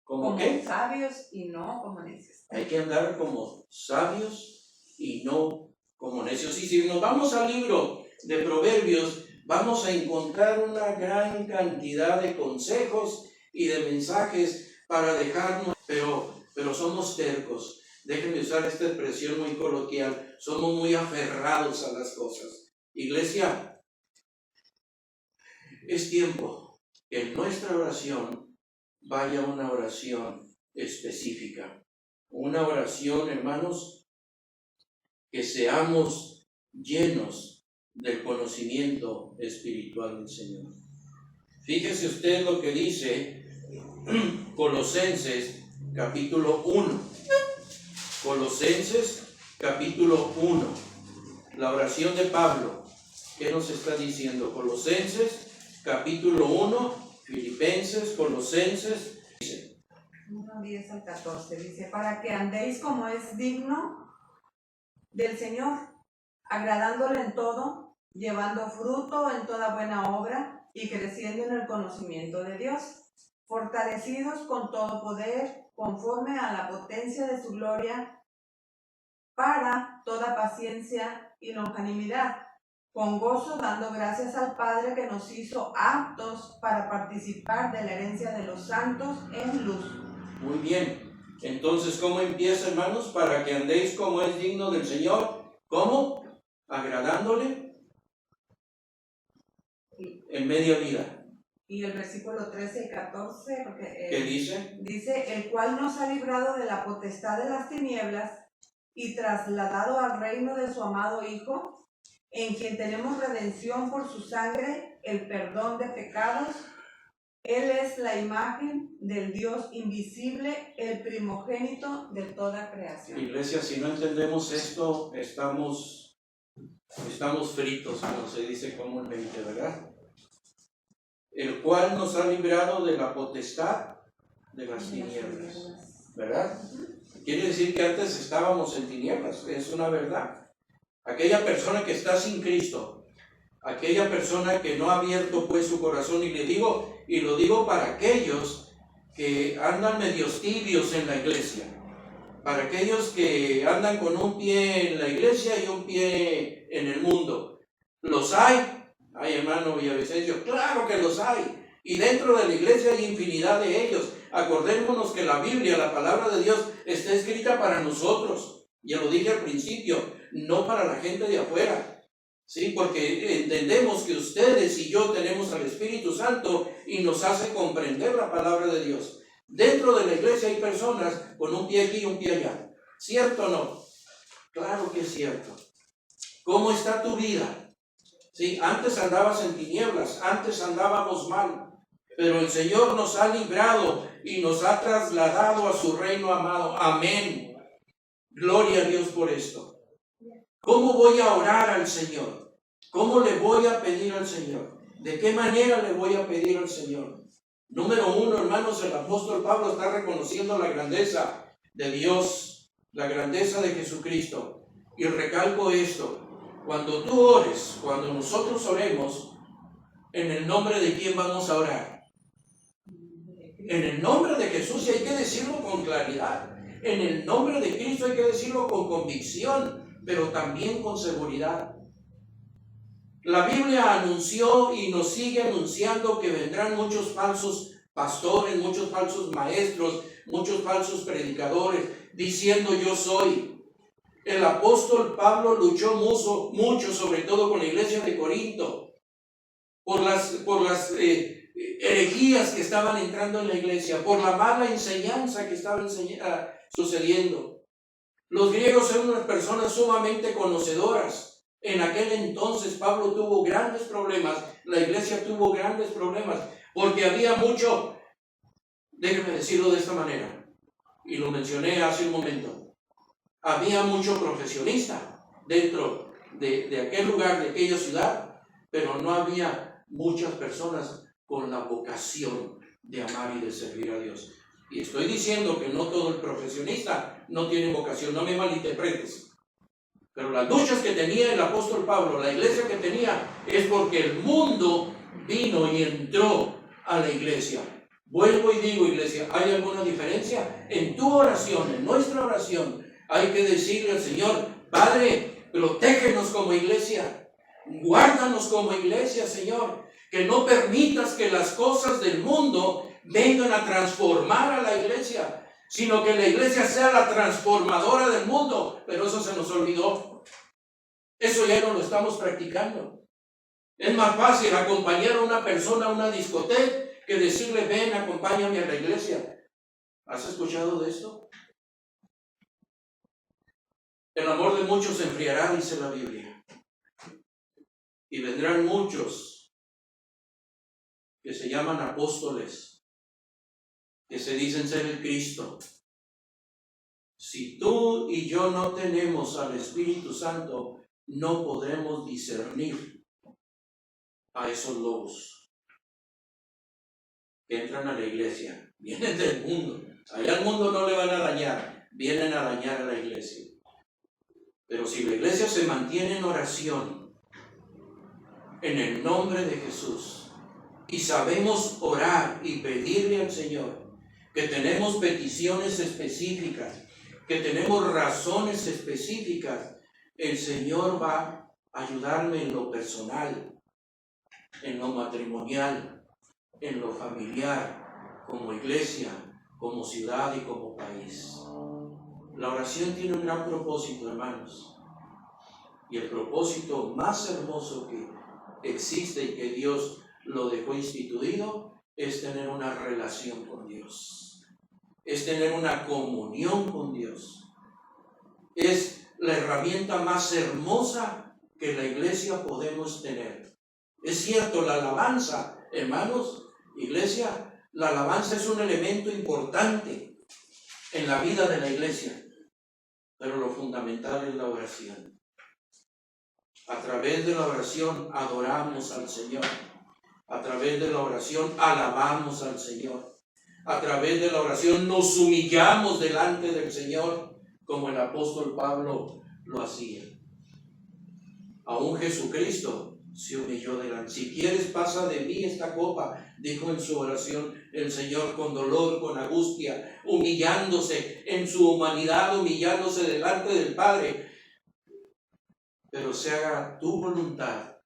¿Cómo qué? Sabios y no como necios. Hay que andar como sabios y no como necios. Y si nos vamos al libro de Proverbios, vamos a encontrar una gran cantidad de consejos y de mensajes para dejarnos, pero somos tercos. Déjenme usar esta expresión muy coloquial, somos muy aferrados a las cosas. Iglesia, es tiempo que en nuestra oración vaya una oración específica. Una oración, hermanos, que seamos llenos del conocimiento espiritual del Señor. Fíjese usted lo que dice Colosenses capítulo 1. Colosenses capítulo 1. La oración de Pablo. ¿Qué nos está diciendo? Colosenses capítulo 1, Filipenses, Colosenses. 1, 10 al 14. Dice, para que andéis como es digno del Señor, agradándole en todo, llevando fruto en toda buena obra y creciendo en el conocimiento de Dios, fortalecidos con todo poder, conforme a la potencia de su gloria, para toda paciencia y longanimidad, con gozo dando gracias al Padre que nos hizo aptos para participar de la herencia de los santos en luz. Muy bien. Entonces, ¿cómo empieza, hermanos? Para que andéis como es digno del Señor. ¿Cómo? Agradándole en media vida. Y el versículo 13 y 14, porque, ¿qué dice? Dice, el cual nos ha librado de la potestad de las tinieblas y trasladado al reino de su amado Hijo, en quien tenemos redención por su sangre, el perdón de pecados. Él es la imagen del Dios invisible, el primogénito de toda creación. Iglesia, si no entendemos esto, estamos fritos, como se dice comúnmente, ¿verdad? El cual nos ha librado de la potestad de las tinieblas, ¿verdad? Quiere decir que antes estábamos en tinieblas, es una verdad. Aquella persona que está sin Cristo, aquella persona que no ha abierto pues su corazón, y lo digo para aquellos que andan medios tibios en la iglesia, para aquellos que andan con un pie en la iglesia y un pie en el mundo. ¿Los hay? Ay, hermano Villavicencio, claro que los hay. Y dentro de la iglesia hay infinidad de ellos. Acordémonos que la Biblia, la palabra de Dios, está escrita para nosotros. Ya lo dije al principio, no para la gente de afuera. Sí, porque entendemos que ustedes y yo tenemos al Espíritu Santo y nos hace comprender la palabra de Dios. Dentro de la iglesia hay personas con un pie aquí y un pie allá. ¿Cierto o no? Claro que es cierto. ¿Cómo está tu vida? Sí, antes andabas en tinieblas, antes andábamos mal, pero el Señor nos ha librado y nos ha trasladado a su reino amado. Amén. Gloria a Dios por esto. ¿Cómo voy a orar al Señor? ¿Cómo le voy a pedir al Señor? ¿De qué manera le voy a pedir al Señor? Número 1, hermanos, el apóstol Pablo está reconociendo la grandeza de Dios, la grandeza de Jesucristo. Y recalco esto. Cuando tú ores, cuando nosotros oremos, ¿en el nombre de quién vamos a orar? En el nombre de Jesús, y hay que decirlo con claridad. En el nombre de Cristo hay que decirlo con convicción, pero también con seguridad. La Biblia anunció y nos sigue anunciando que vendrán muchos falsos pastores, muchos falsos maestros, muchos falsos predicadores, diciendo yo soy. El apóstol Pablo luchó mucho, sobre todo con la iglesia de Corinto, por las herejías que estaban entrando en la iglesia, por la mala enseñanza que estaba sucediendo. Los griegos eran unas personas sumamente conocedoras. En aquel entonces Pablo tuvo grandes problemas, la iglesia tuvo grandes problemas, porque había mucho, déjenme decirlo de esta manera, y lo mencioné hace un momento, había mucho profesionista dentro de aquel lugar, de aquella ciudad, pero no había muchas personas con la vocación de amar y de servir a Dios. Y estoy diciendo que no todo el profesionista no tiene vocación, no me malinterpretes. Pero las luchas que tenía el apóstol Pablo, la iglesia que tenía, es porque el mundo vino y entró a la iglesia. Vuelvo y digo, iglesia, ¿hay alguna diferencia? En tu oración, en nuestra oración, hay que decirle al Señor: Padre, protégenos como iglesia, guárdanos como iglesia, Señor, que no permitas que las cosas del mundo vengan a transformar a la iglesia, sino que la iglesia sea la transformadora del mundo. Pero eso se nos olvidó. Eso ya no lo estamos practicando. Es más fácil acompañar a una persona a una discoteca que decirle: ven, acompáñame a la iglesia. ¿Has escuchado de esto? El amor de muchos se enfriará, dice la Biblia. Y vendrán muchos que se llaman apóstoles, que se dicen ser el Cristo. Si tú y yo no tenemos al Espíritu Santo, no podremos discernir a esos lobos que entran a la iglesia. Vienen del mundo. Allá al mundo no le van a dañar, vienen a dañar a la iglesia. Pero si la iglesia se mantiene en oración, en el nombre de Jesús, y sabemos orar y pedirle al Señor, que tenemos peticiones específicas, que tenemos razones específicas, el Señor va a ayudarme en lo personal, en lo matrimonial, en lo familiar, como iglesia, como ciudad y como país. La oración tiene un gran propósito, hermanos, y el propósito más hermoso que existe y que Dios lo dejó instituido es tener una relación con Dios, es tener una comunión con Dios. Es la herramienta más hermosa que la iglesia podemos tener. Es cierto, la alabanza, hermanos, iglesia, la alabanza es un elemento importante en la vida de la iglesia, pero lo fundamental es la oración. A través de la oración adoramos al Señor. A través de la oración alabamos al Señor. A través de la oración nos humillamos delante del Señor, como el apóstol Pablo lo hacía. Aún Jesucristo se humilló delante. Si quieres, pasa de mí esta copa, dijo en su oración el Señor, con dolor, con angustia, humillándose en su humanidad, humillándose delante del Padre. Pero se haga tu voluntad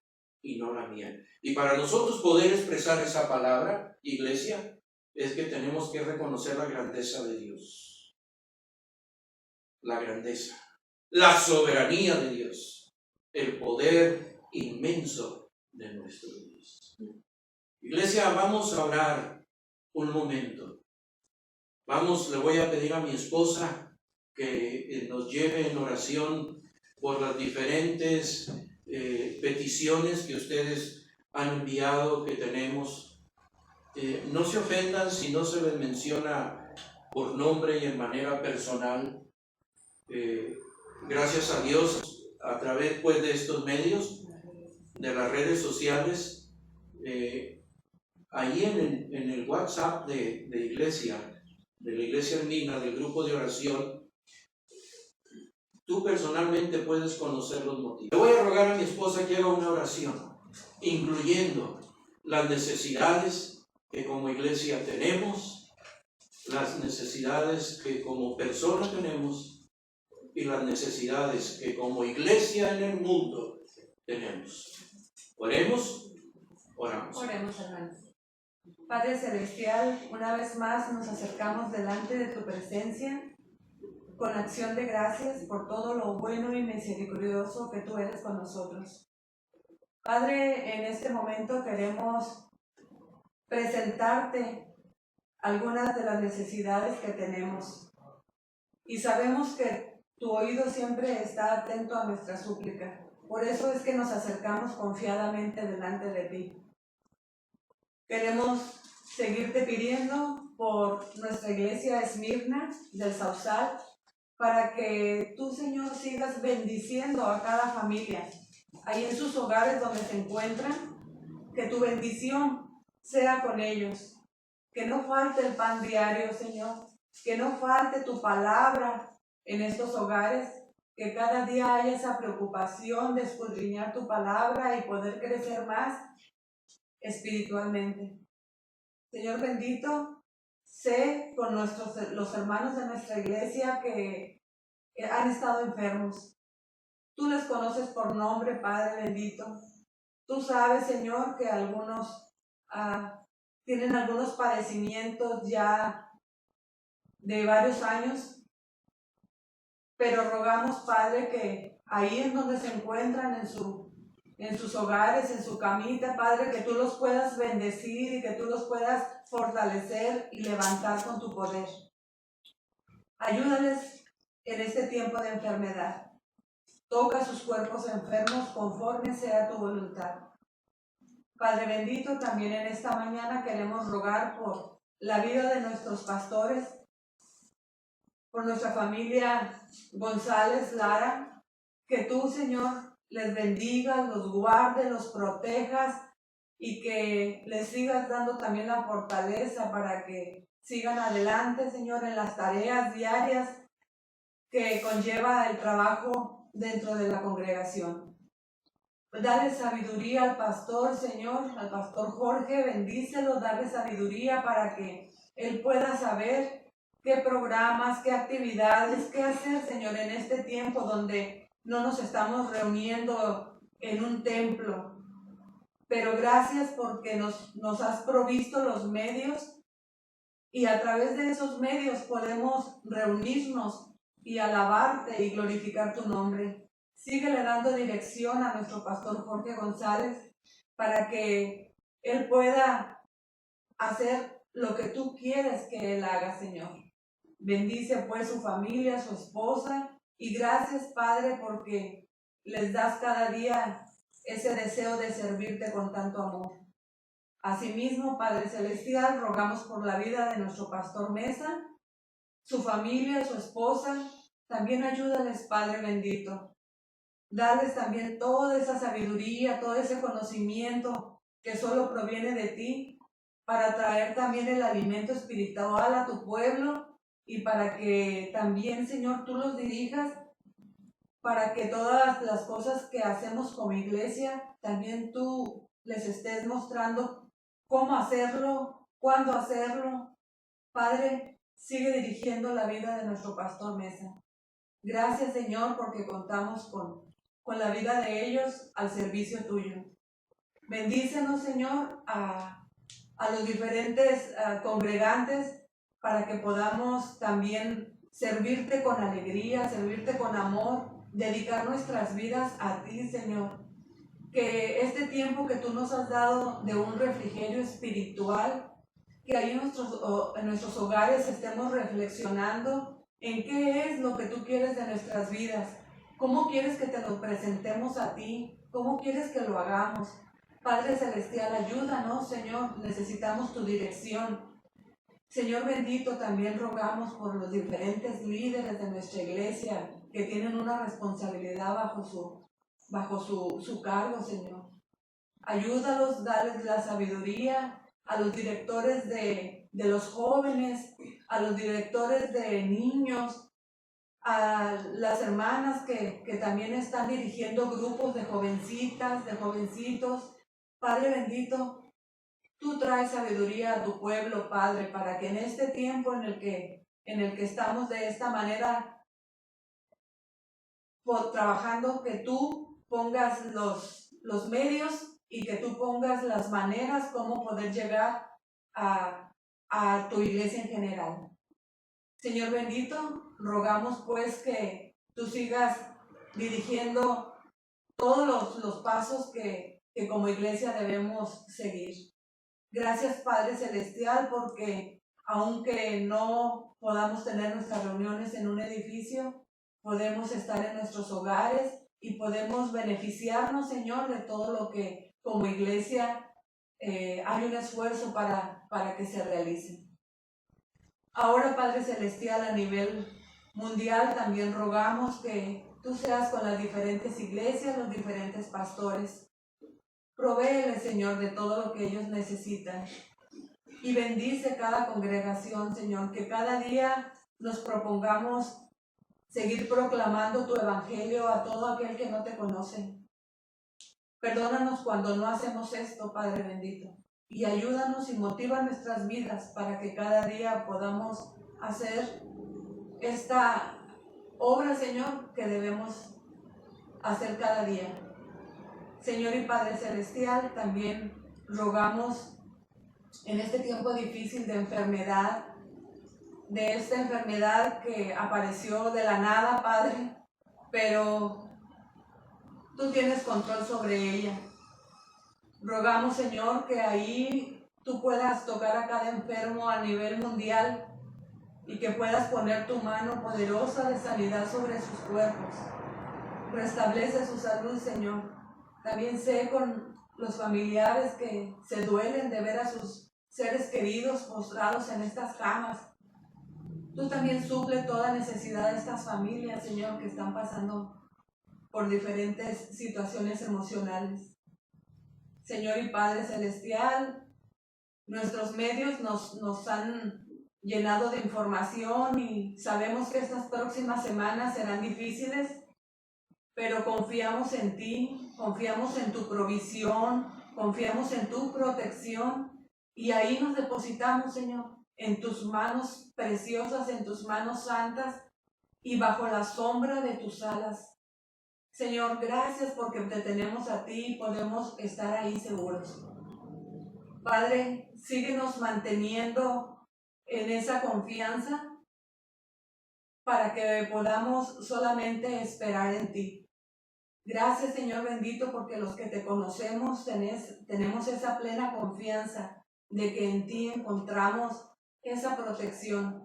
y no la mía. Y para nosotros poder expresar esa palabra, iglesia, es que tenemos que reconocer la grandeza de Dios. La grandeza, la soberanía de Dios, el poder inmenso de nuestro Dios. Iglesia, vamos a orar un momento. Le voy a pedir a mi esposa que nos lleve en oración por las diferentes peticiones que ustedes han enviado, que tenemos. No se ofendan si no se les menciona por nombre y en manera personal. Gracias a Dios, a través pues de estos medios, de las redes sociales, ahí en el WhatsApp de iglesia, de la iglesia andina, del grupo de oración, tú personalmente puedes conocer los motivos. Le voy a rogar a mi esposa que haga una oración, incluyendo las necesidades que como iglesia tenemos, las necesidades que como persona tenemos y las necesidades que como iglesia en el mundo tenemos. Oremos. Oramos. Oremos, hermanos. Padre Celestial, una vez más nos acercamos delante de tu presencia con acción de gracias por todo lo bueno y misericordioso que tú eres con nosotros. Padre, en este momento queremos presentarte algunas de las necesidades que tenemos y sabemos que tu oído siempre está atento a nuestra súplica. Por eso es que nos acercamos confiadamente delante de ti. Queremos seguirte pidiendo por nuestra iglesia Esmirna del Sausal, para que tú, Señor, sigas bendiciendo a cada familia, ahí en sus hogares donde se encuentran, que tu bendición sea con ellos, que no falte el pan diario, Señor, que no falte tu palabra en estos hogares, que cada día haya esa preocupación de escudriñar tu palabra y poder crecer más espiritualmente. Señor bendito, sé con los hermanos de nuestra iglesia que han estado enfermos. Tú les conoces por nombre, Padre bendito. Tú sabes, Señor, que algunos tienen algunos padecimientos ya de varios años, pero rogamos, Padre, que ahí en donde se encuentran, en sus hogares, en su camita, Padre, que tú los puedas bendecir y que tú los puedas fortalecer y levantar con tu poder. Ayúdales en este tiempo de enfermedad. Toca sus cuerpos enfermos conforme sea tu voluntad. Padre bendito, también en esta mañana queremos rogar por la vida de nuestros pastores, por nuestra familia González Lara, que tú, Señor, les bendigas, los guardes, los protejas y que les sigas dando también la fortaleza para que sigan adelante, Señor, en las tareas diarias que conlleva el trabajo dentro de la congregación. Dale sabiduría al pastor, Señor, al pastor Jorge, bendícelo, dale sabiduría para que él pueda saber qué programas, qué actividades, qué hacer, Señor, en este tiempo donde no nos estamos reuniendo en un templo. Pero gracias porque nos has provisto los medios y a través de esos medios podemos reunirnos y alabarte y glorificar tu nombre. Síguele dando dirección a nuestro pastor Jorge González para que él pueda hacer lo que tú quieres que él haga, Señor. Bendice pues su familia, su esposa, y gracias, Padre, porque les das cada día ese deseo de servirte con tanto amor. Asimismo, Padre Celestial, rogamos por la vida de nuestro pastor Mesa, su familia, su esposa. También ayúdales, Padre bendito. Dales también toda esa sabiduría, todo ese conocimiento que solo proviene de ti, para traer también el alimento espiritual a tu pueblo y para que también, Señor, tú los dirijas, para que todas las cosas que hacemos como iglesia, también tú les estés mostrando cómo hacerlo, cuándo hacerlo. Padre, sigue dirigiendo la vida de nuestro pastor Mesa. Gracias, Señor, porque contamos con la vida de ellos al servicio tuyo. Bendícenos, Señor, a los diferentes congregantes para que podamos también servirte con alegría, servirte con amor, dedicar nuestras vidas a ti, Señor. Que este tiempo que tú nos has dado de un refrigerio espiritual, que ahí en nuestros hogares estemos reflexionando en qué es lo que tú quieres de nuestras vidas, cómo quieres que te lo presentemos a ti, cómo quieres que lo hagamos. Padre Celestial, ayúdanos, Señor, necesitamos tu dirección. Señor bendito, también rogamos por los diferentes líderes de nuestra iglesia que tienen una responsabilidad bajo su cargo, Señor. Ayúdalos, dales la sabiduría a los directores de los jóvenes, a los directores de niños, a las hermanas que también están dirigiendo grupos de jovencitas, de jovencitos. Padre bendito, tú traes sabiduría a tu pueblo, Padre, para que en este tiempo en el que estamos de esta manera trabajando, que tú pongas los medios y que tú pongas las maneras como poder llegar a tu iglesia en general. Señor bendito, rogamos pues que tú sigas dirigiendo todos los pasos que como iglesia debemos seguir. Gracias, Padre Celestial, porque aunque no podamos tener nuestras reuniones en un edificio, podemos estar en nuestros hogares y podemos beneficiarnos, Señor, de todo lo que como iglesia hay un esfuerzo para que se realice. Ahora, Padre Celestial, a nivel mundial también rogamos que tú seas con las diferentes iglesias, los diferentes pastores. Provéele, Señor, de todo lo que ellos necesitan. Y bendice cada congregación, Señor, que cada día nos propongamos seguir proclamando tu evangelio a todo aquel que no te conoce. Perdónanos cuando no hacemos esto, Padre bendito, y ayúdanos y motiva nuestras vidas para que cada día podamos hacer esta obra, Señor, que debemos hacer cada día. Señor y Padre Celestial, también rogamos en este tiempo difícil de enfermedad, de esta enfermedad que apareció de la nada, Padre, pero tú tienes control sobre ella. Rogamos, Señor, que ahí tú puedas tocar a cada enfermo a nivel mundial y que puedas poner tu mano poderosa de sanidad sobre sus cuerpos. Restablece su salud, Señor. También sé con los familiares que se duelen de ver a sus seres queridos postrados en estas camas. Tú también suple toda necesidad de estas familias, Señor, que están pasando por diferentes situaciones emocionales. Señor y Padre Celestial, nuestros medios nos han llenado de información y sabemos que estas próximas semanas serán difíciles, pero confiamos en ti, confiamos en tu provisión, confiamos en tu protección y ahí nos depositamos, Señor, en tus manos preciosas, en tus manos santas y bajo la sombra de tus alas. Señor, gracias porque te tenemos a ti y podemos estar ahí seguros. Padre, síguenos manteniendo en esa confianza para que podamos solamente esperar en ti. Gracias, Señor bendito, porque los que te conocemos tenemos esa plena confianza de que en ti encontramos esa protección.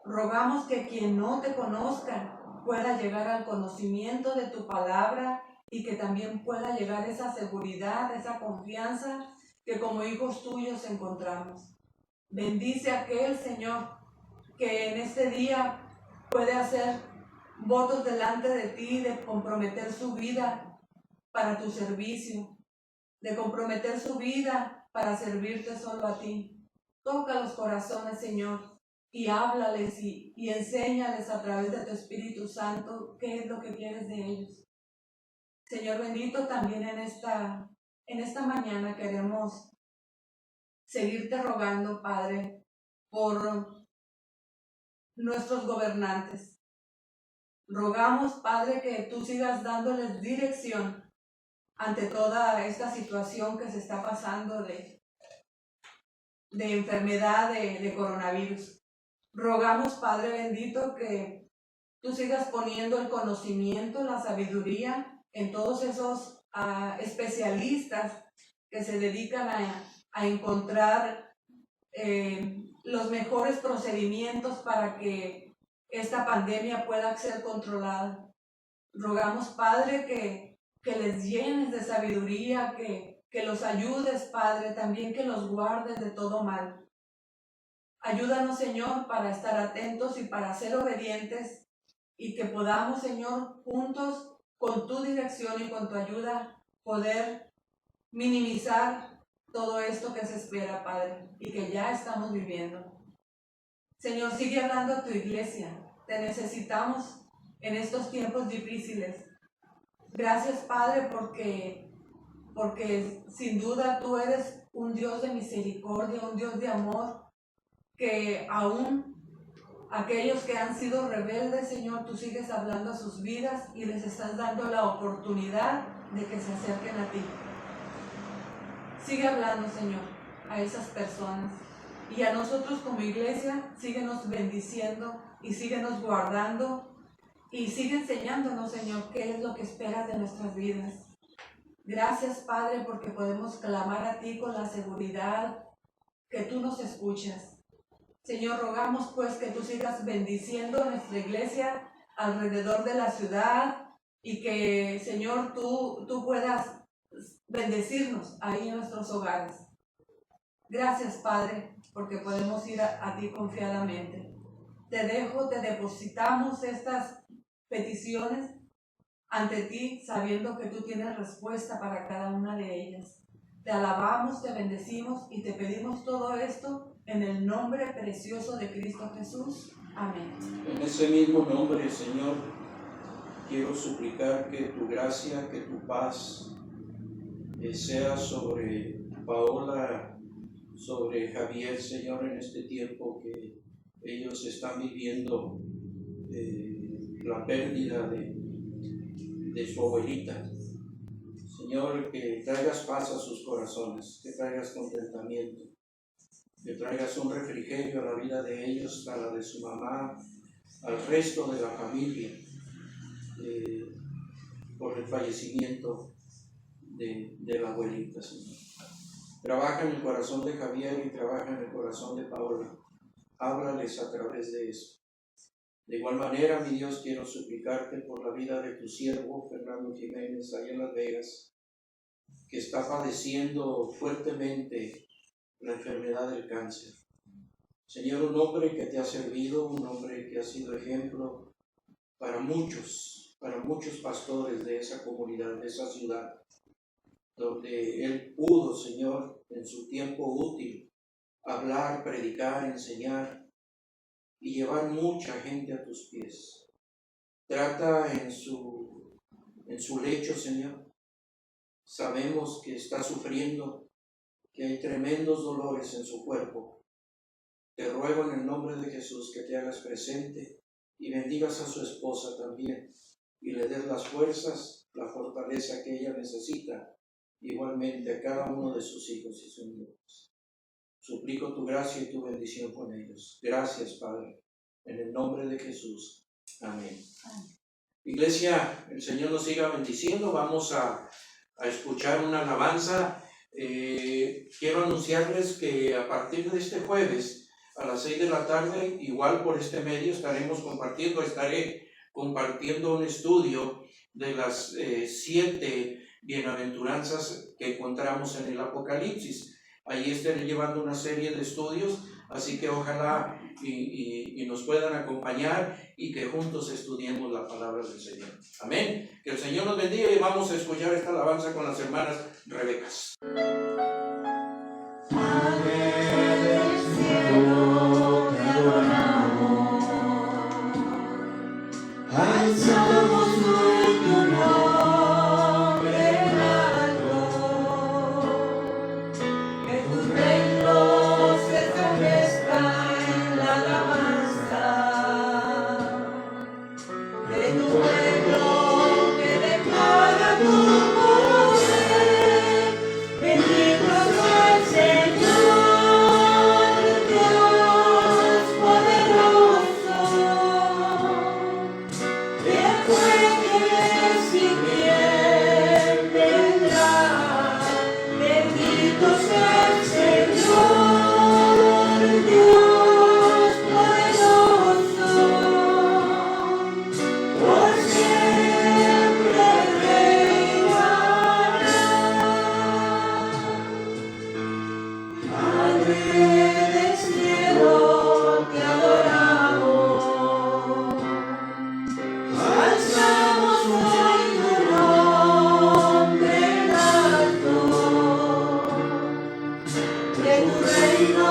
Rogamos que quien no te conozca pueda llegar al conocimiento de tu palabra y que también pueda llegar esa seguridad, esa confianza que como hijos tuyos encontramos. Bendice a aquel, Señor, que en este día puede hacer votos delante de ti, de comprometer su vida para tu servicio, de comprometer su vida para servirte solo a ti. Toca los corazones, Señor, y háblales y enséñales a través de tu Espíritu Santo qué es lo que quieres de ellos. Señor bendito, también en esta mañana queremos seguirte rogando, Padre, por nuestros gobernantes. Rogamos, Padre, que tú sigas dándoles dirección ante toda esta situación que se está pasando de enfermedad de coronavirus. Rogamos, Padre bendito, que tú sigas poniendo el conocimiento, la sabiduría en todos esos especialistas que se dedican a encontrar los mejores procedimientos para que esta pandemia pueda ser controlada. Rogamos, Padre, que les llenes de sabiduría, que los ayudes, Padre, también que los guardes de todo mal. Ayúdanos, Señor, para estar atentos y para ser obedientes y que podamos, Señor, juntos, con tu dirección y con tu ayuda, poder minimizar todo esto que se espera, Padre, y que ya estamos viviendo. Señor, sigue hablando a tu iglesia. Te necesitamos en estos tiempos difíciles. Gracias, Padre, porque sin duda tú eres un Dios de misericordia, un Dios de amor, que aún aquellos que han sido rebeldes, Señor, tú sigues hablando a sus vidas y les estás dando la oportunidad de que se acerquen a ti. Sigue hablando, Señor, a esas personas. Y a nosotros como iglesia, síguenos bendiciendo y síguenos guardando y sigue enseñándonos, Señor, qué es lo que esperas de nuestras vidas. Gracias, Padre, porque podemos clamar a ti con la seguridad que tú nos escuchas. Señor, rogamos pues que tú sigas bendiciendo a nuestra iglesia alrededor de la ciudad y que, Señor, tú puedas bendecirnos ahí en nuestros hogares. Gracias, Padre, porque podemos ir a ti confiadamente. Te depositamos estas peticiones ante ti sabiendo que tú tienes respuesta para cada una de ellas. Te alabamos, te bendecimos y te pedimos todo esto en el nombre precioso de Cristo Jesús. Amén. En ese mismo nombre, Señor, quiero suplicar que tu gracia, que tu paz sea sobre Paola, sobre Javier, Señor, en este tiempo que ellos están viviendo la pérdida de su abuelita. Señor, que traigas paz a sus corazones, que traigas contentamiento, que traigas un refrigerio a la vida de ellos, a la de su mamá, al resto de la familia, por el fallecimiento de la abuelita, Señor. Trabaja en el corazón de Javier y trabaja en el corazón de Paola. Háblales a través de eso. De igual manera, mi Dios, quiero suplicarte por la vida de tu siervo, Fernando Jiménez, allá en Las Vegas, que está padeciendo fuertemente la enfermedad del cáncer. Señor, un hombre que te ha servido, un hombre que ha sido ejemplo para muchos pastores de esa comunidad, de esa ciudad, donde él pudo, Señor, en su tiempo útil, hablar, predicar, enseñar y llevar mucha gente a tus pies. Trata en su lecho, Señor. Sabemos que está sufriendo, que hay tremendos dolores en su cuerpo. Te ruego en el nombre de Jesús que te hagas presente y bendigas a su esposa también y le des las fuerzas, la fortaleza que ella necesita, igualmente a cada uno de sus hijos y sus nietos. Suplico tu gracia y tu bendición con ellos. Gracias, Padre, en el nombre de Jesús. Amén. Iglesia, el Señor nos siga bendiciendo. Vamos a escuchar una alabanza. Quiero anunciarles que a partir de este jueves a las 6 de la tarde, igual por este medio, estaré compartiendo un estudio de las 7 bienaventuranzas que encontramos en el Apocalipsis. Ahí estaré llevando una serie de estudios, así que ojalá y nos puedan acompañar y que juntos estudiemos la palabra del Señor. Amén. Que el Señor nos bendiga y vamos a escuchar esta alabanza con las hermanas Rebecas. Padre del cielo, te adoramos, alzamos hoy tu nombre en alto, que tu reino se establezca en la alabanza de tu pueblo que declara tu poder. Bendito sea el Señor, Dios poderoso, quien fue, quien es y quien vendrá. Bendito sea el Señor, Dios poderoso, por siempre reinará. Padre del cielo, te adoramos, alzamos hoy tu nombre en alto, que tu reino